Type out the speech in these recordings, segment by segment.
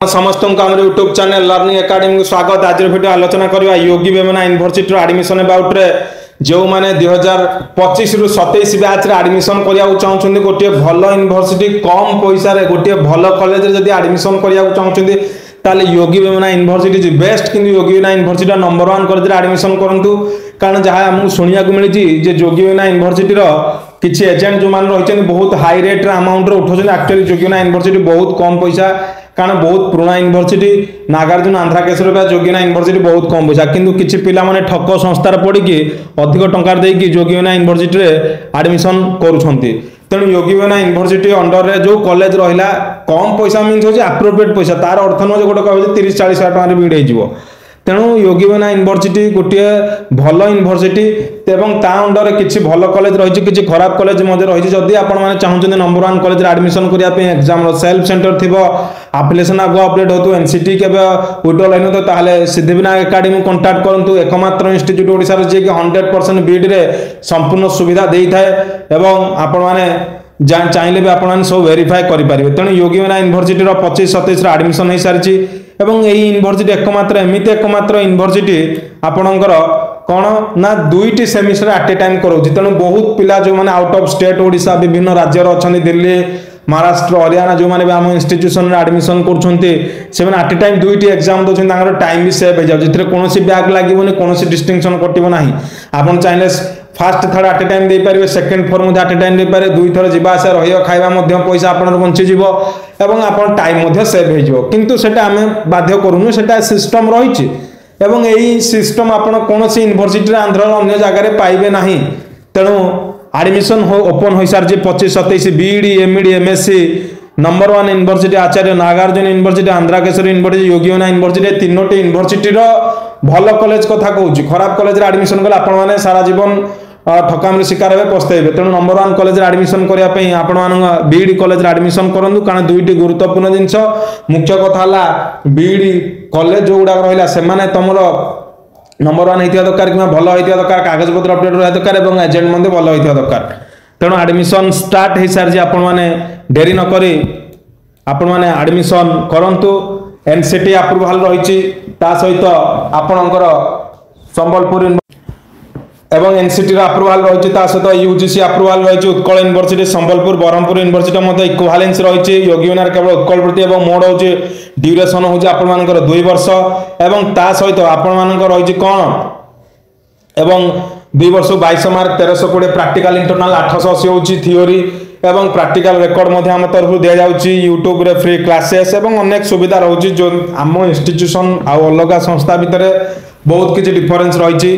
समस्त को आम यूट्यूब चैनल लर्निंग एकेडमी को स्वागत। आज वीडियो आलोचना करवा योगी वेमना यूनिवर्सिटी एडमिशन अबाउट रे जो मैंने 2025 रु 27 बैच रे एडमिशन करिया चाहउछन्ती गोटे भल यूनिवर्सिटी कम पैसा रे गोटे भल कॉलेज रे जदी एडमिशन करिया चाहउछन्ती ताले योगी वेमना यूनिवर्सिटी इज बेस्ट। किंतु योगी वेमना यूनिवर्सिटी नंबर 1 कॉलेज रे एडमिशन करंतु कारण जहां हमहु सुनिया को मिली जे योगी वेमना यूनिवर्सिटी रो किछि एजेंट जो मान रहिछन बहुत हाई रेट रे अमाउंट रे उठोछन। एक्चुअली योगी वेमना यूनिवर्सिटी बहुत कम पैसा कारण बहुत पुराना यूनिवर्सिटी नागार्जुन आंध्रा केसर जोगीना यूनिवर्सिटी बहुत कम पैसा किंतु किछि पिला माने ठक संस्थार पड़ी अधिक टंकार देकी जोगीना यूनिवर्सिटी रे एडमिशन करूछंती। तेणु योगीना यूनिवर्सिटी अंडर रे जो कॉलेज रहिला कम पैसा मीन्स होछि एप्रोप्रिएट पैसा तार अर्थ न जे गोटे कहबे 30-40 हजार टका बीड हेजिवो। तेणु योगीना यूनिवर्सिटी गोटे भल यूनिवर्सिटी एवं ता अंडर किछि भल कॉलेज रही किछि खराब कॉलेज मध्य रही। जदि आपण माने चाहउछन नंबर 1 कॉलेज रे एडमिशन करिया पे एग्जाम रो सेल्फ सेंटर थिबो एप्लिकेशन आगो अपडेट होतु एनसीटी केबे विड्रॉल हैनो तो ताले सिद्धिविनायक एकेडमी कांटेक्ट करंतु एकमात्र इंस्टीट्यूट ओडिसा रे जे कि 100% बीड रे संपूर्ण सुविधा देई थाए एवं आपण माने चाहिए भी आपण सब वेरीफाई करि परिबे। तेणु योगीना यूनिवर्सिटी रो 25-27 रे एडमिशन होई सारिछि एवं एही यूनिवर्सिटी एकमात्र एमिति एकमात्र यूनिवर्सिटी आपणकर कौन ना दुईटी सेमिस्टर एट ए टाइम करोछि। तेणु बहुत पिला जो माने आउट ऑफ स्टेट ओडिशा विभिन्न राज्य रो अछन दिल्ली महाराष्ट्र हरियाणा जो माने आम इंस्टीट्यूशन रे एडमिशन करछन्ते से माने एट ए टाइम दुईटी एग्जाम दोछन तांगर टाइम भी सेव हो जाउ जितरे कोनोसी बैक लागिबोनी कोनोसी डिस्टिंक्शन कटिबो नाही। आपण चाहिले first third at a time दे पारिबे सेकंड फोर मध्ये एट ए टाइम दे पारे दुई थर जिबा आसा रहियो खाइबा मध्ये पैसा आपनर बंची जिवो एवं आपण टाइम मध्ये सेव हो जिवो। किंतु सेटा हमें बाध्य करूनु सेटा सिस्टम रहिछि एवं एही सिस्टम आपण कोनोसी यूनिवर्सिटी रे आंध्र अन्य जगह रे पाइबे नाही। तेणु एडमिशन हो ओपन हो सार 25-27 B.Ed MED MSc number 1 university आचार्य नागार्जुन यूनिवर्सिटी आंध्रा केसर यूनिवर्सिटी योगीना यूनिवर्सिटी तीनोटी यूनिवर्सिटी रो भल कॉलेज कथा कहूँ। खराब कॉलेज रे एडमिशन कले आपण माने सारा जीवन ठकाम शिकार हे पस्ताइबे। तेणु नंबर 1 कॉलेज रे एडमिशन करिया पई आपण मान बीईडी कॉलेज रे एडमिशन करंतु कारण दुईटी गुरुत्वपूर्ण जिंस मुख्य कथा हला बीईडी कॉलेज जो गुडा रहिला से माने तमरो नंबर 1 हेतिया दरकार कि भल हेतिया दरकार कागज पत्र अपडेट रहिया दरकार एवं एजेंट मध्ये भल हेतिया दरकार। तेणु एडमिशन स्टार्ट हे सार जे आपण माने देरी न करी आपण माने एडमिशन करंतु। एनसीटी अप्रूवल रहिछि ता सहित आपणकर संबलपुर एवं एनसीटी अप्रूवल रही सहित यूजीसी अप्रूवल रही उत्कल यूनिवर्सिटी संबलपुर ब्रह्मपुर यूनिवर्सिटी मध्य इक्विवेलेंस रही योगीना केवल उत्कल प्रति और मोड हो ड्यूरेशन हो 2 वर्ष एवं ता सहित आपण रही कौन एवं 2 वर्ष 22 मार्क 1320 प्रैक्टिकल इंटरनल 880 होची थ्योरी एवं प्रैक्टिकल रिकॉर्ड आम तरफ दि जाउची यूट्यूब रे फ्री क्लासेस एवं अनेक सुविधा रही जो आम इंस्टीट्यूशन आउ अलग संस्था भितर बहुत किसी डिफरेंस रही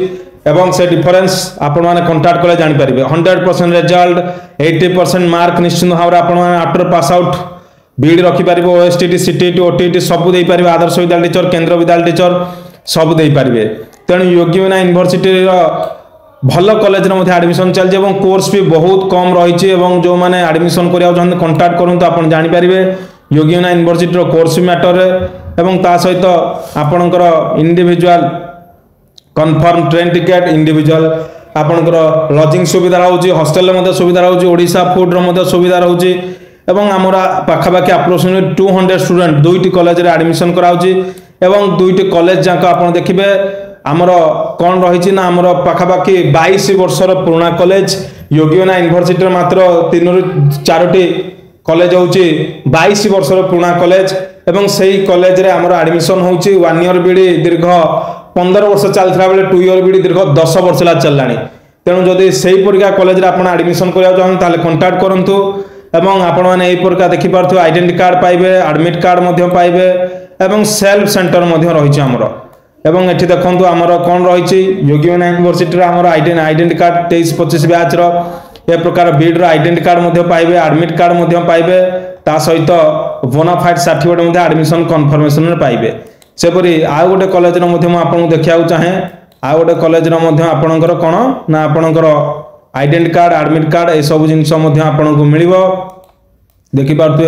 एवं से डिफरेंस आपण माने कांटेक्ट कले जानि परिबे। 100% रिजल्ट 80% मार्क निश्चित भाव आपण माने आफ्टर पास आउट बीड रखि परिबे। ओएसटीटी सीटीटी ओटीटी सब देई परिबे आदर्श विद्यालय टीचर केंद्र विद्यालय टीचर सब देई परिबे। तेणु योगीना यूनिवर्सिटी रो भल कॉलेज रे मध्ये एडमिशन चल एवं कोर्स भी बहुत कम रही एवं जो माने एडमिशन करिया जन कांटेक्ट करंतु आपण जानि परिबे योगीना यूनिवर्सिटी रो कोर्स मैटर एवं ता सहित आपणकर individual confirm train ticket individual आपणकर लॉजिंग सुविधा रहउची हॉस्टल रे सुविधा रहउची ओडिशा फूड रो सुविधा रहउची एवं हमरा पाखापाखि अप्रोक्सीमेटली 200 स्टूडेंट दुईटी कॉलेज रे एडमिशन कराउची एवं दुईटी कॉलेज जाक आपण देखिबे आमर कौन रही ना आमर पाखापाखि 22 वर्षर पुराना कॉलेज योगीना यूनिवर्सिटी मात्र 3-4टी कॉलेज होची 22 वर्षर पुराना कॉलेज एवं सही कॉलेज रे आमर एडमिशन होची 1 ईयर बीडी दीर्घ 15 वर्ष चलता बेले 2 ईयर बीडी दीर्घ 10 वर्ष ला चललानी। तेणु जदि सही परिका कॉलेज रे आपण एडमिशन करिया चाहन ताले कांटेक्ट करंतु एवं आपण माने एई परिका देखि पारथु आइडेंटिटी कार्ड पाइबे एडमिट कार्ड मध्य पाइबे एवं सेल्फ सेंटर मध्य रहिछि हमरो एवं एठी देखंतु हमरो कोन रहिछि योगीना यूनिवर्सिटी रे हमरो आइडेंटिटी कार्ड 23-25 बैच रो ए प्रकार बीड रो आइडेंटिटी कार्ड मध्य पाइबे एडमिट कार्ड मध्य पाइबे ता सहित बोनाफाइड सर्टिफिकेट मध्य एडमिशन कन्फर्मेशन रे पाइबे। सेपरी आउ गोटे कॉलेज रो मध्य आपन देखिया चाहे आउ गोटे कॉलेज रो मध्य आपनकर कोन ना आपनकर आइडेंटिटी कार्ड एडमिट कार्ड ए सब जिंस मध्य आपन को मिलिबो देखि पारतु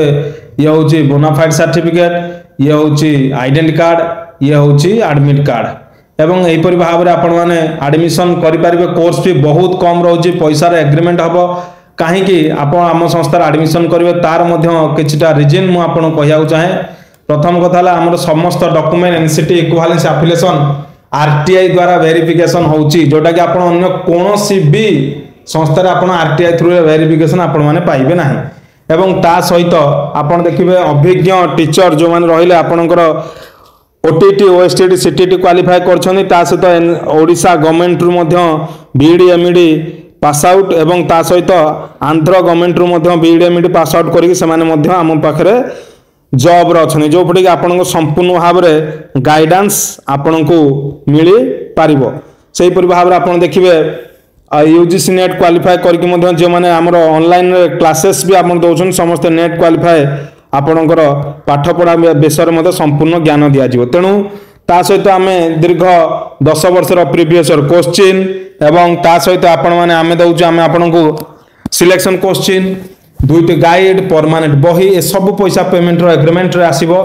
ये होची बोनाफाइड सर्टिफिकेट ये होची आइडेंटिटी कार्ड ये होची एडमिट कार्ड एवं एहीपरि भाव रे आपण माने एडमिशन करि परिबे। कोर्स भी बहुत कम रहउची पैसा रे एग्रीमेंट हबो कहीं आप आम संस्थार एडमिशन करेंगे तार किछटा रिजन मु आपन कहया चाहे प्रथम कथा आमर समस्त document NCT equivalence affiliation RTI द्वारा वेरिफिकेशन होउची जोटा कि आपण अन्य कोनोसी भी संस्था रे आपण आरटीआई थ्रू वेरिफिकेशन आपण माने पाइबे नाही एवं ता सहित आपण देखिबे अभिज्ञ टीचर जो माने रहिले आपणकर ओटीटी ओएसटीटी सीटीटी क्वालिफाई करछनी ता सहित ओडिशा गवर्नमेंट रु मध्य बीडी एमईडी पास आउट एवं ता सहित आंध्र गवर्नमेंट रु मध्य बीडी एमईडी पास आउट करके से माने मध्य हम पाखरे जॉब रे अछनी जो पटी आपन को संपूर्ण भाव रे गाइडेंस आपन को मिली पारिबो सेही पर भाव रे आपन देखिबे यूजीसी नेट क्वालिफाई करके मध्य जे माने हमर ऑनलाइन क्लासेस भी आपन दोछन समस्त नेट क्वालिफाई आपनकर पाठ पढ़ा विषय मध्य संपूर्ण ज्ञान दिया जिवो तेनु ता सहित आमे दीर्घ 10 वर्षर प्रीवियस क्वेश्चन एवं ता सहित आपण माने आमे दउछ आमे आपन को सिलेक्शन क्वेश्चन दुईटी गाइड परमानेंट बही ए सब पैसा पेमेंट रो एग्रीमेंट रे आसीबो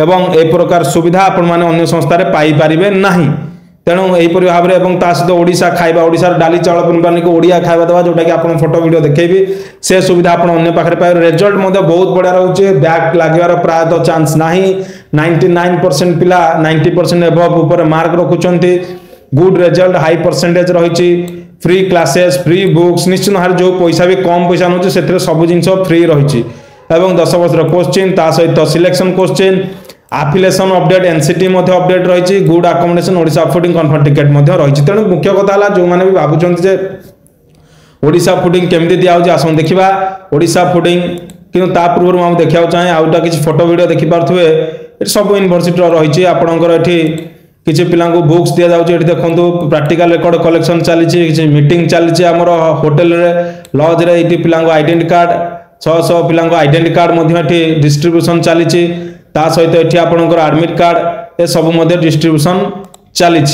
एवं ए प्रकार सुविधा आपण माने अन्य संस्था रे पाई परिबे नाही तेणु यहीपरि भाव में और सहित ओडिशा खाइबा ओडिशार डाली चाउल कंपनी को ओडिया खाइबा देवा जोटा कि आपन फोटो वीडियो देखेबी से सुविधा आपन अन्य पाखरे पाए रिजल्ट मध्य बहुत बढ़िया रहउचे बैक लागिवार प्राय तो चांस नाही 99% पिला 90% एबव ऊपर मार्क रखुचंती गुड रिजल्ट हाई परसेंटेज रहिची फ्री क्लासेस फ्री बुक्स निश्चित भाव जो पैसा भी कम पैसा नउचे सेतरे सब जिंस फ्री रहिची एवं 10 वर्षर क्वेश्चन ता सहित selection question affiliation update NCT मध्य अपडेट रही good accommodation Odisha fooding confirm ticket मध्य रही तेणु मुख्य कथा है जो मैंने भी भावुं जे ओडिशा फूडिंग केमती दिया आसन देखा ओडिशा फूडिंग कि पूर्व मुझे देखा चाहे आउटा किसी फोटो वीडियो देखिपे सब यूनिवर्सिटी रही आपंकर किसी पिला बुक्स दि जाऊँगी देखो प्रैक्टिकल रेकर्ड कलेक्शन चली मीटिंग चली आमर होटेल लज रे पिला आइडेंटिटी कार्ड 600 पिला आइडेंटिटी कार्ड डिस्ट्रीब्यूशन चली ता सहित एठी आपनकर एडमिट कार्ड ए सब मध्ये डिस्ट्रीब्यूशन चली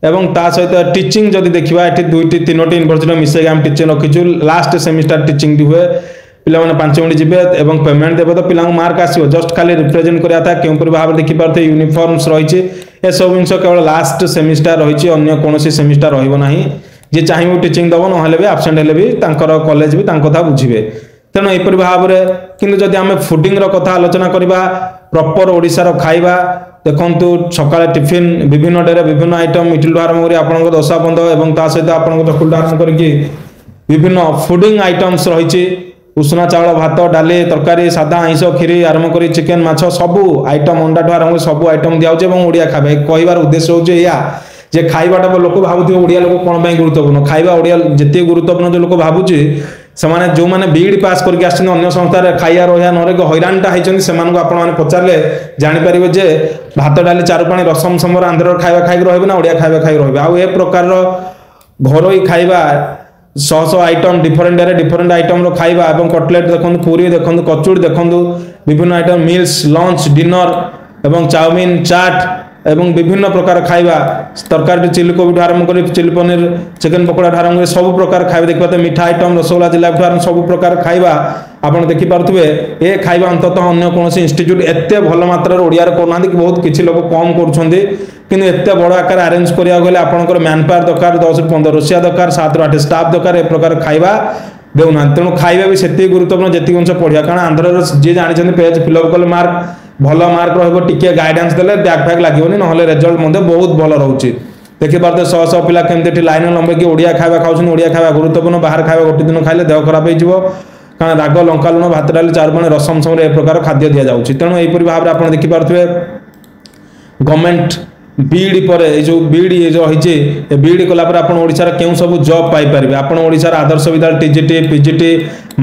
एवं ता सहित टीचिंग जदि देखिबा एठी दुईटी तीनोटी यूनिवर्सिटी मिसे हम टीचिंग रखिछु लास्ट सेमिस्टर टीचिंग दी हुए पिला माने 5 मिनिट जिबे एवं पेमेंट देबे तो पिला मार्क आसीबो जस्ट खाली रिप्रेजेंट करिया था केउ पर भाव देखि पारते यूनिफॉर्म्स रहिछि ए सब जिंस केवल लास्ट सेमिस्टर रहिछि अन्य कोनोसी सेमिस्टर रहइबो नाही जे चाहिबो टीचिंग दबो न हले भी एब्सेंट हले भी तांकर कॉलेज भी तांको था बुझिबे तेणु एपरि भाव रे किंतु जदि आमे फूडिंग रो कथा आलोचना करबा प्रॉपर ओडिसा रो खाइबा देखंतु सकाळे टिफिन विभिन्न डेरे विभिन्न आइटम इटलु आरंभ करी आपन को दोसा बंद एवं ता सहित आपन को चकुल आरंभ करी विभिन्न फूडिंग आइटम्स रहिछि उष्णा चावल भात डाली तरकारी सादा आइंस खीरी आरंभ करी चिकन माछ सबु आइटम अंडा ठो आरंभ सबु आइटम दिया होचे एवं ओडिया खाबे कहिबार उद्देश्य होचे या जे खाइबाटा लोक भाबुथि ओडिया लोक कोन पय गुरुत्वपूर्ण खाइबा ओडिया जति गुरुत्वपूर्ण जो लोक भाबुची सेमाने जो माने बीडी पास करके आछन अन्य संस्था रे खाइया रोया नरे हैरानटा हैचन सेमान को आपण माने पचारले जानि परिबे जे भात डाली चारु पानी रसम समर आंध्र खाइबा खाइ रहबे ना ओडिया खाइबा खाइ रहबे आ ए प्रकार रो घरोई खाइबा 100 आइटम डिफरेंट रे डिफरेंट आइटम रो खाइबा एवं कटलेट देखन पूरी देखन कचुड़ी देखन विभिन्न आइटम मील्स लंच डिनर एवं चाउमीन चाट एवं विभिन्न प्रकार खाइबा तरकारी चिली कोबी आरंभ कर चिली पनीर चिकन पकोड़ा आरंभ कर सब प्रकार खाइबा देखते मीठा आइटम रसगोल्ला जिलापी आरंभ सब प्रकार खाइबा आपन देखि पारुथबे ए खाइबा अंततः अन्य कोनोसी इंस्टीट्यूट एते भल मात्रा रे ओडिया रे करनांदी कि बहुत किछि लोक कम करूछंदी किंतु एते बड़ आकार अरेंज करिया गेले आपनकर मैन पावर दरकार 10 ରୁ 15 रोसिया दरकार 7 ରୁ 8 स्टाफ दरकार ए प्रकार खाइबा देउना तेणु खाइबा भी सेति गुरुत्वपूर्ण जेति अंश पढ़िया कारण आंध्र जे जानि पेज फिलअप कले मार्क भल मार्क रहिबो टिके गाइडेंस देले बैक फैक लागिबोनी नहले रिजल्ट मध्ये बहुत भल रहउची देखि पारते 100 पिला केमते लाइन लंबे कि ओडिया खाइबा खाउछन ओडिया खाइबा गुरुत्वपूर्ण बाहर खाइबा गोटे दिन खाइले देह खराब हो जिवो कारण राग लंका लुण भात डाली चार पानी रसम समय ए प्रकार खाद्य दिया जाउची तेणु एपरि भाव रे आपण देखि पारथबे गवर्नमेंट बीडी पर जो बीडी जो रही बीडी कला आपण ओडिसा केउ सब जॉब पाई परिबे आपण Odisha Adarsh Vidyalaya TGT PGT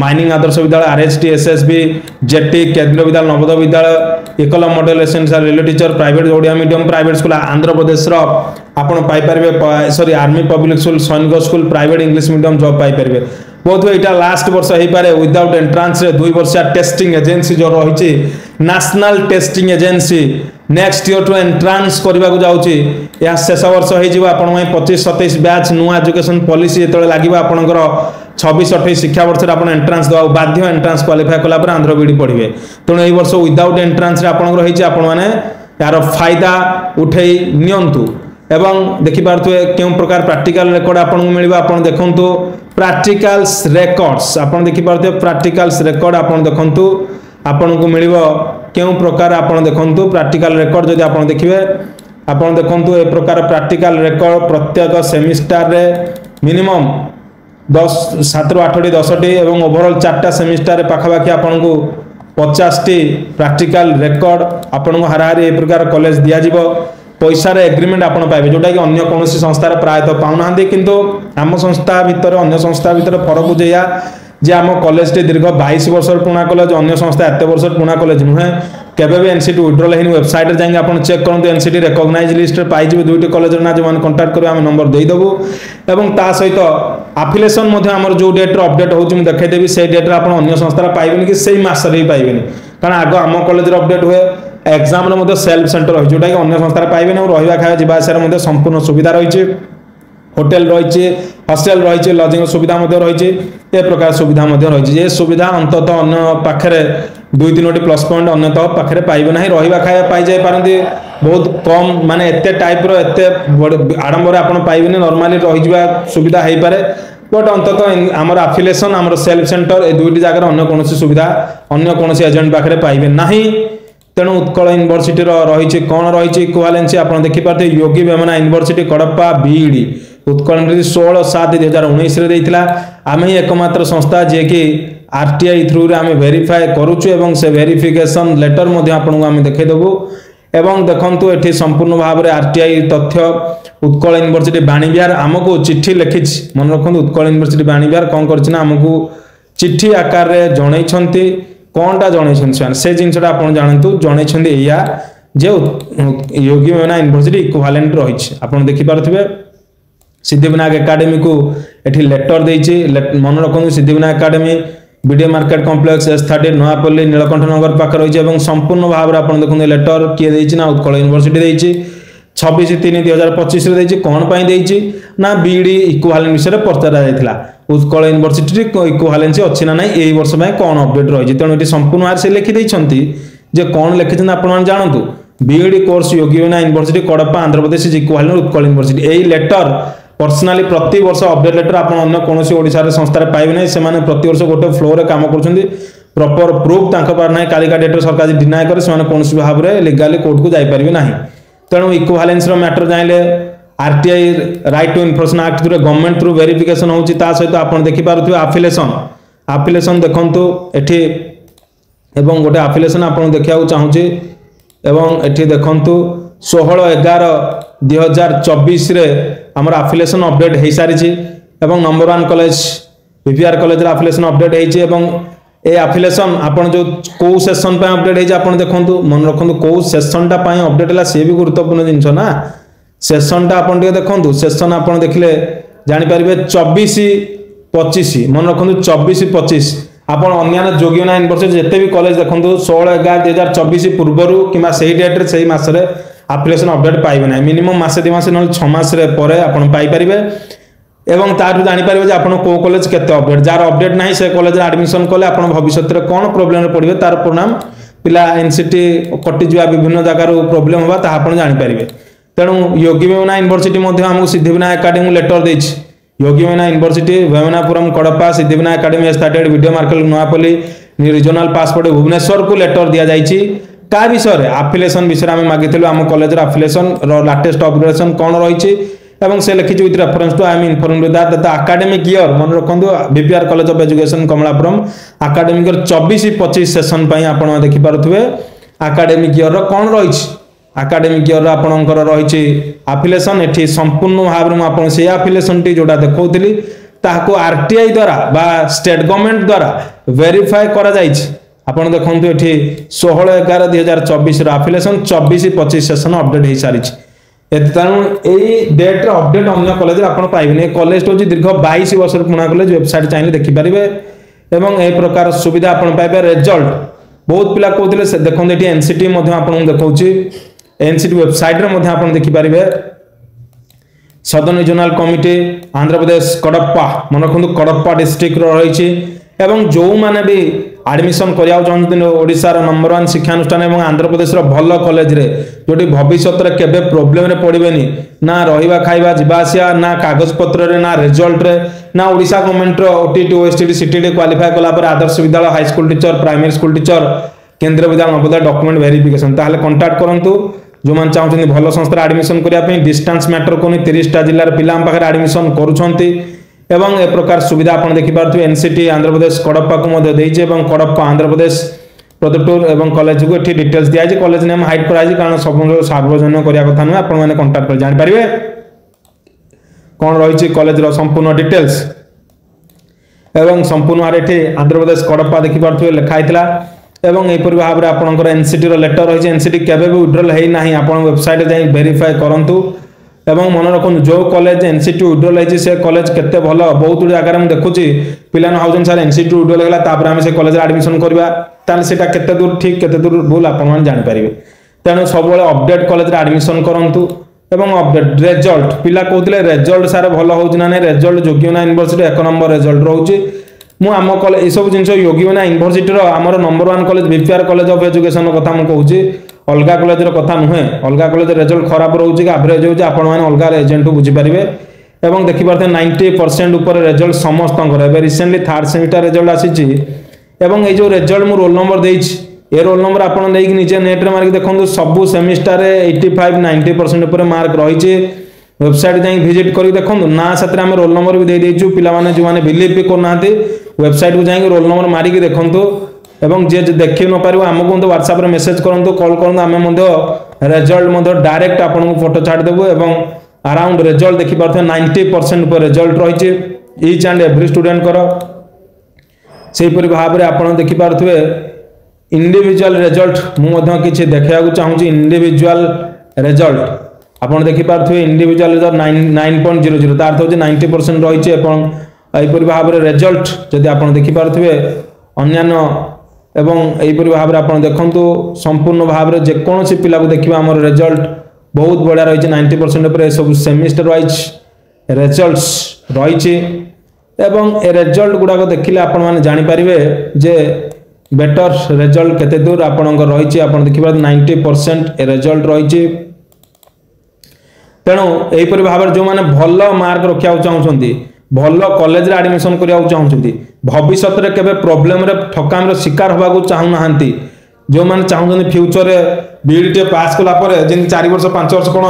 mining Adarsh Vidyalaya RHT SSB jetty केंद्रीय विद्यालय Navodaya Vidyalaya Ekal model essential railway teacher private Odia medium private school Andhra Pradesh रो आपण पाई परिबे sorry army public school Sainik school private English medium job पाई परिबे बहुत एटा लास्ट वर्ष हो पारे विदाउट एंट्रांस रे 2 वर्ष टेस्टिंग एजेंसी जो रही national testing agency next year to entrance करने को जाऊँगी यह शेष वर्ष हो 25-27 बैच नुआ एजुकेशन पॉलिसी जो लगे आपंकर 26-28 शिक्षा वर्ष में आप एंट्रांस देवा बाध्य एंट्रांस क्वालिफाई कलापर आंध्र बीडी पढ़े तेणु यही वर्ष विदाउट एंट्रांस आपंकर आपने यार फायदा उठे नियंतु एवं देखिपे क्यों प्रकार प्रैक्टिकल रेकर्ड आपको मिल आप देखु प्रैक्टिकल्स रेकॉर्ड्स आप देखिपे प्रैक्टिकल्स रेकर्ड आप देखु आपन को मिल केउ प्रकार आपण देखंतु प्रैक्टिकल रेकर्ड जदि आपण देखिबे आपण देखंतु ए प्रकार प्रैक्टिकल रेकर्ड प्रत्येक सेमिस्टर रे मिनिमम 7 ରୁ 8ଟି 10ଟି एवं ओवरऑल 4टा सेमिस्टर रे पाखापाखि आपण को 50टी प्रैक्टिकल रेकर्ड आपण को हाराहारी ए प्रकार कॉलेज दिया जिवो पैसा रे एग्रीमेंट आपण पाइबे जोटा कि अन्य कोनोसी संस्था रे प्रायतः पाउना हंदी किंतु आम संस्था भीतर अन्य संस्था भीतर फरक जेया जे आम कॉलेज टी दीर्घ 22 वर्ष पुराना कॉलेज अन्य संस्था एत वर्ष पुराना कॉलेज नुहे केबे भी एनसीटी विड्रॉल हेनी वेबसाइट रे जाके आपण चेक करंतु एनसीटी रिकॉग्नाइज लिस्ट रे पाइ जिवे दुईटी कॉलेज ना जो मान कांटेक्ट करिवे हम नंबर देई दबु एवं ता सहित एफिलिएशन मध्ये हमर जो डेट रे अपडेट होउची हम देखाइ देबी से डेट रे आपण अन्य संस्था रे पाइबेनी कि सेही मास रे पाइबेनी कारण आगो आम कॉलेज रे अपडेट हुए एग्जाम रे मध्ये सेल्फ सेंटर रही जोटा कि अन्य संस्था रे पाइबेनी और रहिबा खाया जिबा आसार मध्ये संपूर्ण सुविधा रहिछि होटल रही हॉस्टल रही लजिंग सुविधा रही ए प्रकार सुविधा रही सुविधा अंततः अन्य पाखे 2-3टी प्लस पॉइंट अन्य पाखे पाइबे ना रहा खाया पाई जाई पारती बहुत कम माने एते टाइप रो एते आडंबर आपण पाइबेनी नॉर्मली रही सुविधा हो पारे बट अंततः आमर एफिलिएशन आमर सेल्फ सेंटर ए दुईटी जगह अन्य कौन सुविधा अन्य कौन एजेंट पाखे पाइबे ना तेणु उत्कल यूनिवर्सिटी रही कौन रही इक्वालेंसी आप देखिपारे Yogi Vemana university Kadapa BEd Utkal university 16/7/2019 आम ही एकमात्र संस्था जी कि आरटीआई थ्रू रे आम वेरीफाए करुचु एवं से वेरिफिकेशन लेटर आम देखदेबू एवं देखंतु एठी संपूर्ण भाव में आरटीआई तथ्य उत्कल यूनिवर्सिटी बाणीविहार आमको चिट्ठी लिखि मन रखु उत्कल यूनिवर्सिटी बाणीविहार कौन करना आमको चिट्ठी आकार रे जनइछंती कौनटा जन से जिनसा आप जानतु जन या जे योगी वेमना यूनिवर्सिटी इक्विवेलेंट रही आप देखिपे सिद्धिविनायक एकेडमी को एठी लेटर देछि मन रखु Siddhivinayak academy BDA market complex S30 Nayapalli Nilkanth Nagar पाखे रही संपूर्ण भाव में आप देखते लेटर किए देछि ना उत्कल यूनिवर्सिटी देछि 26/3/2025 कौन पाई देछि ना बीडी इक्विवेलेंट विषय पचरा जाइथिला उत्कल यूनिवर्सिटी इक्विवेलेंसी अच्छी ना नहीं यही वर्ष में कौन अपडेट रही तेणु ये संपूर्ण भाव से लिखि देइछंती जे कौन लिखिछन आपण जानतु बीडी कोर्स योगी Vemana university Kadapa Andhra Pradesh equivalent Utkal university एही लेटर पर्सनाली प्रति वर्ष अपडेट लेटर आप कौन ओडिशा रे संस्था पाइबे ना से प्रति वर्ष गोटे फ्लो रे काम कर प्रॉपर प्रूफ पार ना कालिका डेट सरकार डिनाय करे से कौन भाव में लीगाली कोर्ट को जापारे ना तेणु इक्विवेलेंस मैटर जाइले RTI right to information act through government through verification होची ता सहित आपण देखि पारुथिबे एफिलिएशन देखंतु एठी एवं गोटे एफिलिएशन आपण देखिया चाहूची एवं एठी देखंतु 16/11/2024 रे हमर एफिलिएशन अपडेट हे सारिछि एवं नंबर 1 कॉलेज पीपीआर कॉलेज रा एफिलिएशन अपडेट हेछि एवं ए एफिलिएशन आपण जो को सेशन पे अपडेट हेछि आपण देखंतु मन रखंतु को सेशन टा पई अपडेट हला से भी गुरुत्वपूर्ण जिंस ना सेशन टा आपण के देखंतु सेशन आपण देखले जानि परिबे 24-25 मन रखंतु 24-25 आपण अन्य जोगी वेमना यूनिवर्सिटी जेते भी कॉलेज देखंतु 16/11/2024 पूर्वरु किमा सेही डेट रे सेही मास रे एफिलिएशन अपडेट पाइबे ना मिनिमम मासे 2 मास न 6 मास रे परे आपण पाई परिबे एवं तारु जानि परिबे जे आपण को कॉलेज केते अपडेट जार अपडेट नाही से कॉलेज रे एडमिशन कले आपण भविष्य रे कोन प्रॉब्लम रे पड़िबे तार परिणाम पिला एनसीटी कटि जुआ विभिन्न जगह रो प्रॉब्लम होबा ता आपण जानि परिबे तेणु योगी वेमना यूनिवर्सिटी मध्ये हमहु सिद्धिविनायक एकेडमी लेटर देछि Yogi Vemana university Vemanapuram Kadapa Siddhivinayak academy S30 video market Nayapalli regional passport Bhubaneswar को लेटर दिया जाइछि का विषय एफिलिएशन विषय आम मागिलु आम कॉलेज एफिलिएशन लेटेस्ट अपग्रेडेशन कौन रही एवं से लिखी with reference to I am informed that the academic year मन रखंतु BPR college of education Kamalapuram academic year 24-25 session पई आपण देखि पारुथबे एकेडमिक ईयर कौन रही एकेडमिक ईयर आपणकर रही एफिलिएशन एठी संपूर्ण भाव में आपण से एफिलिएशन टी जोटा देखौतली ताको आरटीआई द्वारा बा स्टेट गवर्नमेंट द्वारा वेरीफाई करा जाइछि आपण देखंतु एठी 16/11/2024 रो एफिलिएशन 24-25 सेशन अपडेट हे सारी तेणु यही डेट रे अपडेट अन्य कॉलेज आपण पाइबे कॉलेज तो दीर्घ 22 वर्ष पुराना कॉलेज वेबसाइट चाहिए देखि पारिबे एवं ए प्रकार सुविधा आपण पाइबे रिजल्ट बहुत पिला कहउतले से देखंतु एठी एनसीटी मध्ये आपण देखौची एनसीटी वेबसाइट रे मध्ये आपण देखि पारिबे southern regional committee Andhra Pradesh Kadapa मन रखंतु कडप्पा डिस्ट्रिक्ट रो रही एवं जो माने भी एडमिशन करिया चाहते ओडिशा रो नंबर 1 शिक्षानुष्ठान एवं आंध्र प्रदेश रो भल कॉलेज रे जोटी भविष्य रे केबे प्रॉब्लम रे पड़िबेनी ना रहिबा खाइबा जिबासिया ना कागज पत्र रे ना रिजल्ट रे ना ओडिशा गवर्नमेंट रो ओटीटी ओएसटीटी सीटीटी क्वालिफाई कला पर Adarsh Vidyalaya high school teacher primary school teacher केंद्रीय विद्यालय नवोदय डॉक्यूमेंट वेरिफिकेशन ताहले कांटेक्ट करंतु जो मान चाहउछन भलो संस्था एडमिशन करिया पे डिस्टेंस मैटर कोनी 30 टा जिल्ला रे पिला हम पाखर एडमिशन करूछंती एवं ए प्रकार सुविधा आपण देखि पारथु एनसीटी आंध्र प्रदेश कडप्पा को मध्य देइचे एवं कडप्पा आंध्र प्रदेश प्रदुटूर एवं कॉलेज को एठी डिटेल्स दिया जे कॉलेज नेम हाइड कराई कारण सब सार्वजनिक करिया कथा न आपण माने कांटेक्ट कर जानि परिबे कोन रहिछि कॉलेज रो संपूर्ण डिटेल्स एवं संपूर्ण आर एठी आंध्र प्रदेश कडप्पा देखि पारथु लिखा आइतला एवं एपर भाव रे आपनकर एनसीटी रो लेटर रहिछि एनसीटी केबे भी विड्रॉल हेइ नाही आपण वेबसाइट जाई वेरीफाई करंतु एवं मन रखन जो कॉलेज एनसीटी विड्रॉल हेछि से कॉलेज केते भलो बहुत जगह रे हम देखुछि पिलान हाउजन सार एनसीटी विड्रॉल हेला तापर हम से कॉलेज एडमिशन करबा ताले सेटा केते दूर ठीक केते दूर भूल आपण मान जानि परिबे तेनु सब बेले अपडेट कॉलेज रे एडमिशन करंतु एवं अपडेट रिजल्ट पिला कहउतले रिजल्ट सारे भलो होउछि ना नै रिजल्ट जोगियोना यूनिवर्सिटी 1 नंबर रिजल्ट रहउछि मु आम कॉलेज ए सब जिंस योगियोना यूनिवर्सिटी रो हमर number 1 college BPR college of education कथा मु कहउछि अलगा कॉलेज रो कथा नुहे अलगा कॉलेज रिजल्ट खराब रहउछि कि एवरेज होउछि आपण माने अलगा एजेंट बुझी परिबे एवं देखि पारते 90% ऊपर रिजल्ट समस्त करे रिसेंटली थर्ड सेमेस्टर रिजल्ट आसीछि एवं ए जो रिजल्ट मु रोल नंबर देइछि ए रोल नंबर आपण देइक निजे नेट रे मारिक देखंतु सब सेमेस्टर रे 85 90% ऊपर मार्क रहिछि वेबसाइट जाई विजिट करी देखंतु ना सतरे हम रोल नंबर भी दे देइछु पिला माने जो माने बिलीव भी करनाते वेबसाइट को जाई रोल नंबर मारी के देखंतु एवं जे देखि न पारिबो हमको तो WhatsApp रे मेसेज करंतु कॉल करंतु हमें मध्य रिजल्ट मध्य डायरेक्ट आपन को फोटो छाड़ देबो एवं अराउंड रिजल्ट देखि पारथे 90% ऊपर रिजल्ट रहिछि ईच एंड एवरी स्टूडेंट करो सेहि परि भाव रे आपन देखि पारथुवे इंडिविजुअल रिजल्ट मु मध्य किछि देखिया को चाहूची इंडिविजुअल रिजल्ट आपन देखि पारथुवे इंडिविजुअल रिजल्ट 9.00 तार तो 90% रहिछि एवं एहि परि भाव रे रिजल्ट जदि आपन देखि पारथुवे अन्यान्य एवं एहि परि भाव रे आपन देखंतु संपूर्ण भाव रे जे कोनोसी पिला को देखिबा हमर रिजल्ट बहुत बडा रहिछि 90% ऊपर सब सेमेस्टर वाइज रिजल्ट्स रहिछि एवं ए रिजल्ट गुडा को देखिले आपन माने जानि परिबे जे बेटर रिजल्ट केते दूर आपनक रहिछि आपन देखिबा 90% ए रिजल्ट रहिछि तेणु एहि परि भाव रे जो माने भलो मार्क रखिया चाहउछंती भलो कॉलेज रे एडमिशन करिया चाहउछंती भविष्य रे केबे प्रॉब्लम रे ठकाम रे शिकार होबा को चाहु नाहंती जो माने चाहउछंती फ्यूचर रे बीडी टे पास कला परे जिन 4 वर्ष 5 वर्ष कोन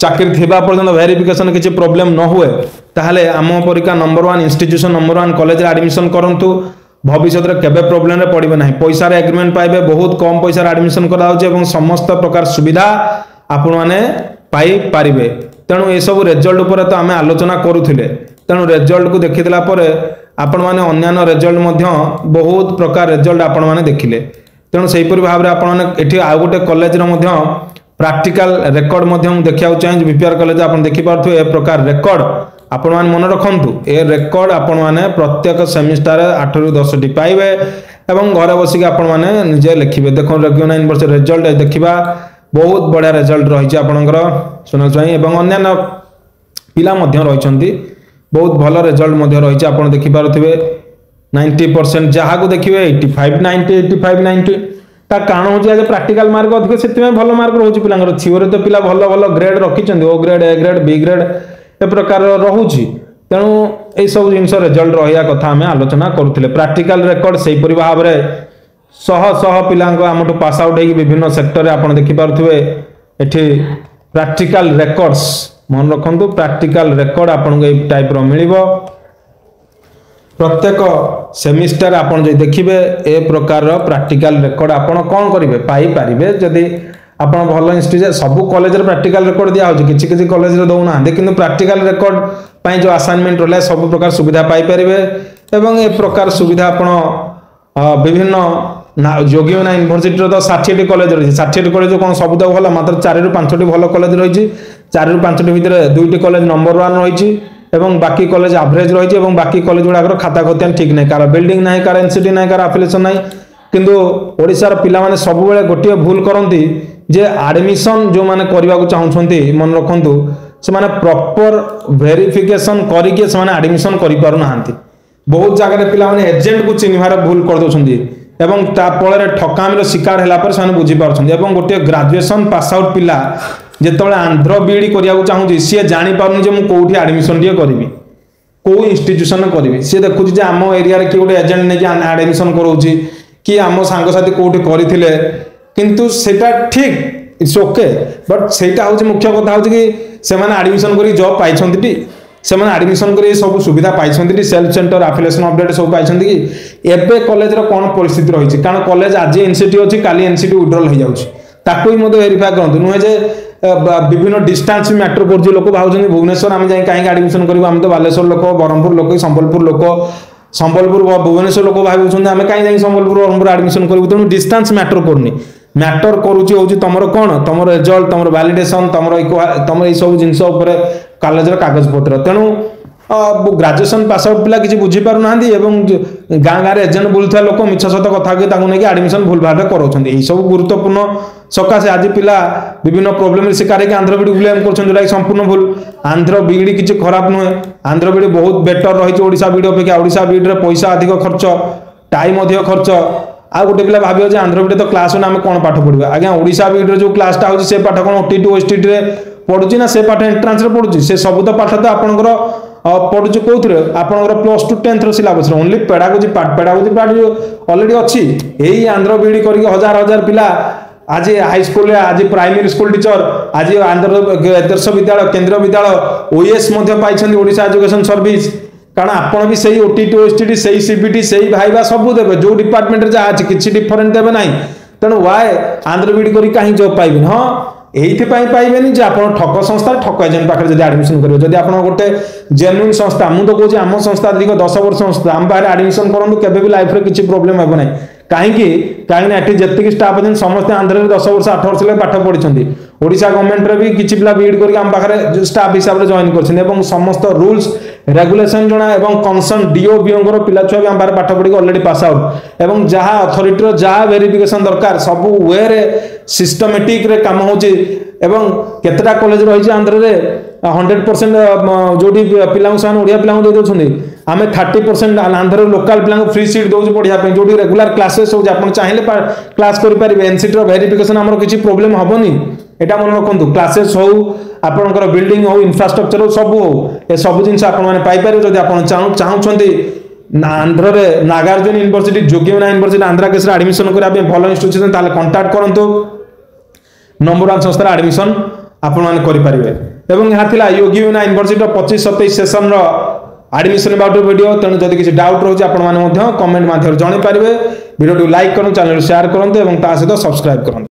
चाकरी थिबा पर्यंत वेरिफिकेशन किछि प्रॉब्लम न हुए ताहले आम परिका नंबर 1 इंस्टीट्यूशन नंबर 1 कॉलेज रे एडमिशन करंतु भविष्य रे केबे प्रॉब्लम रे पड़िबे नाही पैसा रे एग्रीमेंट पाइबे बहुत कम पैसा रे एडमिशन करा होचे एवं समस्त प्रकार सुविधा आपण माने पाई पारिबे तेणु ए सब रिजल्ट ऊपर तो आमे आलोचना करूथिले तेणु रिजल्ट को देखिदला परे आपण माने अन्यान्य रिजल्ट मध्य बहुत प्रकार रिजल्ट आपण माने देखिले तेणु सेहि परि भाव रे आपण माने एठी आ गोटे कॉलेज रो मध्य प्रैक्टिकल रिकॉर्ड मध्य देखिया चाहिए बीपीआर कॉलेज आपण देखि पारथु ए प्रकार रिकॉर्ड आपण माने मन रखंतु ए रिकॉर्ड आपण माने प्रत्येक सेमेस्टर 8 रु 10 टी पाइबे एवं घर बसी के आपण माने निजे लिखिबे देखो रेगुलर यूनिवर्सिटी रिजल्ट देखिबा बहुत बढ़िया रिजल्ट रहिछि आपनकर सुनल चाहिए एवं अन्य पिला मध्य रहिछंती बहुत भलो रिजल्ट मध्य रहिछि आपण देखि पारथुबे 90% जहा को देखिबे 85 90 85 90 ता कारण हो जे प्रैक्टिकल मार्क अधिक सेति में भलो मार्क रहउछि पिलांगर थियोरी तो पिला भलो भलो ग्रेड रखिछंती O grade A grade B grade ए प्रकार रहउछि तेणु ए सब जिंस रिजल्ट रहिया कथा हमें आलोचना करूथिले प्रैक्टिकल रिकॉर्ड सेहि परि भाव रे सह पिलांको हमटु पास आउट हेकि विभिन्न सेक्टर रे आपण देखि पारथुबे एठी प्रैक्टिकल रिकॉर्ड्स मन रखंतु प्रैक्टिकल रिकॉर्ड आपण को ए टाइप रो मिलिबो प्रत्येक सेमिस्टर आपण जे देखिबे ए प्रकार रो प्रैक्टिकल रिकॉर्ड आपण कोन करिवे पाई पारिबे जदी आपण भलो इंस्टीट्यूट सब कॉलेज रे प्रैक्टिकल रिकॉर्ड दिया होछि किछि किछि कॉलेज रे दउना किंतु प्रैक्टिकल रिकॉर्ड पई जो असाइनमेंट रहले सब प्रकार सुविधा पाई परिबे एवं ए प्रकार सुविधा आपण विभिन्न योगियोना यूनिवर्सिटी रो 60 टी कॉलेज रही 60 टी कॉलेज कोन सब तो भलो मात्र 4 रु 5 टी भलो कॉलेज रही 4 रु 5 टी भीतर 2 टी कॉलेज नंबर 1 रही एवं बाकी कॉलेज एवरेज रही एवं बाकी कॉलेज गुडा खाता खतियान ठीक नहीं कार बिल्डिंग नहीं कार एनसीटी नहीं कार एफिलिएशन नहीं किंतु ओडिसा रो पिला माने सब बेले गोटिए भूल करंती जे एडमिशन जो माने करबा को चाहउछंती मन रखंतु से माने प्रॉपर वेरिफिकेशन करी के से माने एडमिशन करि पारु नाहंती बहुत जगह रे पिला माने एजेंट को चिन्हवार भूल कर दोछंती एवं ता फल ठकामी रो शिकार हैला पर से बुझी पारछंती एवं गोटे ग्रेजुएशन पास आउट पिला जेतबे आंध्र बीडी करिया को चाहूची सी जानि पारुनी जे मु कोठी एडमिशन दिए करबी को इंस्टीट्यूशन करबी सी देखुची जे आम एरिया रे कि गोटे एजेंट ने कि एडमिशन करोची कि आम सांगसाथी कौटी करथिले किंतु सेटा ठीक इट्स ओके बट सेटा हूँ मुख्य कथा हूँ कि से एडमिशन कर जॉब पाई से एडमिशन कर सब सुविधा पाई सेल्फ सेंटर आफिलिएशन अपडेट सब पाई कि एबे कॉलेज कौन परिस्थिति रही कारण कॉलेज आज एनसीटी अच्छी काली एनसीटी विड्रॉल हो जाऊँ वेरीफाई करूँ नुहे जे विभिन्न डिस्टेंस मैटर कर लोक भावुँ भुवनेश्वर आम जाए कहीं एडमिशन करूँ आम तो बालेश्वर लोक ब्रह्मपुर लोक संबलपुर लोक संबलपुर भुवनेश्वर लोक भावुँ आम कहीं जाए संबलपुर ब्रह्मपुर एडमिशन करूँ तेणु डिस्टेंस मैटर करनी मैटर करुच्ची हूँ तुम कौन तुम रिजल्ट तुम वैलिडेशन तुम ये सब जिन कॉलेज कागज पत्र तेणु ग्रेजुएशन पास आउट पिला किसी बुझीपार ना गाँ गाँव एजेंट बुलूया लोक मिछ सत कथा नहीं एडमिशन भूल भाव कराऊँ यही सब गुरुत्वपूर्ण सकाशे आज पिला विभिन्न प्रोब्लेम शिकार होकर आंध्र बीडी ब्लेम कर संपूर्ण भूल आंध्र बीडी किसी खराब नुहे आंध्र बीडी बहुत बेटर रही ओडिशा बीडी अपेक्षा ओडिशा बीडी पैसा अधिक खर्च टाइम अधिक खर्च आ गोटे पिला भाव जे आंध्र बीडी तो क्लास आम कौन पाठ पढ़ा आज्ञा ओडिशा बीडी जो क्लासटा हो पाठ कौन ओटीटी ओएसटीटी पढ़ुची ना से पाठ एंट्रांस पढ़ुची से सब तो पाठ तो आपंकर पढ़ुची कौन आपंकर +2 10th सिलेबस ओनली पेडागोजी पाठ जो अलरेडी अच्छी यही आंध्र बीडी करके हजार हजार पिला आज हाई स्कूल आज प्राइमरी स्कूल टीचर आज आंध्र आदर्श विद्यालय केंद्रीय विद्यालय ओएस पाई ओडिशा एजुकेशन सर्विस कारण आपण भी सही ओटीटी ओएसटीटी सही सीबीटी सही भाईबा सब देवे जो डिपार्टमेंट जहाँ अच्छी किसी डिफरेंट देवे ना तेणु वाए आंध्र बीडी करी कहीं जॉब पाइबे हाँ एइथि पाइबेनि जे आपण ठक संस्था ठक एजेंट पाखे जब एडमिशन करेंगे जब आप गोटे जेन्युइन संस्था मुझे तो कहूँ आम संस्था दीर्घ 10 वर्ष संस्था आम पाखे एडमिशन करूँ केवे लाइफ में किसी प्रोब्लेम हे ना कहीं जी स्टाफ अच्छे समस्ते आंध्र 10 वर्ष 8 वर्ष पाठ पढ़ी ओडिशा गवर्नमेंट भी किसी पिला बीड करके आम पाखे स्टाफ हिसाब से जॉइन कर समस्त रूल्स रेगुलेशन जना कंसर्न डीओ बीओ पिला छुआ भी आम पाखे पाठ पढ़ी अलरेडी पास आउट और जहाँ अथॉरिटी जहाँ वेरिफिकेशन दरकार सब वे सिस्टमेटिक रे काम हो केतटा कॉलेज रही आंध्र में 100% जो पिला ओडिया पिला दे दे आम 30% आंध्र लोकल पिला फ्री सीट दौर पढ़ाई जो रेगुलर क्लासेस हो चाहिए क्लास करेंगे एनसीटी वेरिफिकेशन आम किसी प्रोब्लेम हेनी यहाँ मन रखु क्लासेस हो आपंकर बिल्डिंग हो इंफ्रास्ट्रक्चर हो सब हो ये सब जिन पाइपर जब आप चाहते आंध्र में नागार्जुन यूनिवर्सिटी जोगियना यूनिवर्सिटी आंध्रा केस एडमिशन करने भल इंस्टीट्यूशन कंटाक्ट करूँ नंबर 1 संस्था एडमिशन आपरेंगे यहाँ थिला योगियना university 25-27 session admission about video तेणु जब किसी डाउट रोचे कमेंट माध्यम जन पारे वीडियो लाइक करूँ चैनल शेयर करूँ सहित सब्सक्राइब करूँ।